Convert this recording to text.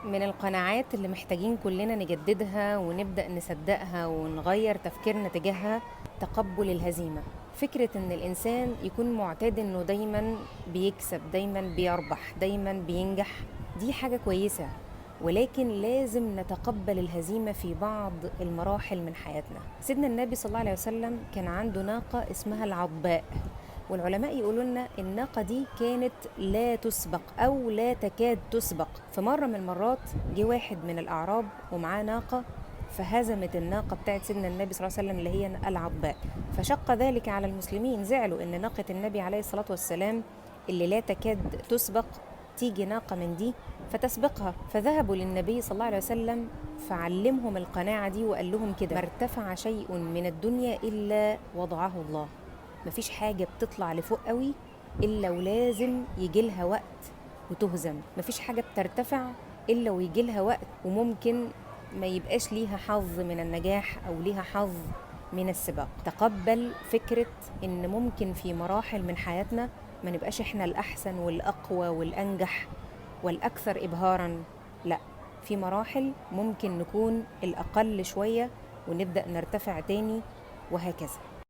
من القناعات اللي محتاجين كلنا نجددها ونبدأ نصدقها ونغير تفكيرنا تجاهها تقبل الهزيمة. فكرة ان الانسان يكون معتاد انه دايما بيكسب، دايما بيربح، دايما بينجح، دي حاجة كويسة، ولكن لازم نتقبل الهزيمة في بعض المراحل من حياتنا. سيدنا النبي صلى الله عليه وسلم كان عنده ناقة اسمها العضباء، والعلماء يقولوا لنا الناقة دي كانت لا تسبق أو لا تكاد تسبق. في مرة من المرات جه واحد من الأعراب ومعاه ناقة، فهزمت الناقة بتاعت سيدنا النبي صلى الله عليه وسلم اللي هي العضباء، فشق ذلك على المسلمين، زعلوا إن ناقة النبي عليه الصلاة والسلام اللي لا تكاد تسبق تيجي ناقة من دي فتسبقها. فذهبوا للنبي صلى الله عليه وسلم فعلمهم القناعة دي وقال لهم كده: ما ارتفع شيء من الدنيا إلا وضعه الله. مفيش حاجة بتطلع لفوق قوي إلا ولازم يجيلها وقت وتهزم. مفيش حاجة بترتفع إلا ويجيلها وقت وممكن ما يبقاش ليها حظ من النجاح أو ليها حظ من السباق. تقبل فكرة إن ممكن في مراحل من حياتنا ما نبقاش إحنا الأحسن والأقوى والأنجح والأكثر إبهاراً، لا، في مراحل ممكن نكون الأقل شوية ونبدأ نرتفع تاني، وهكذا.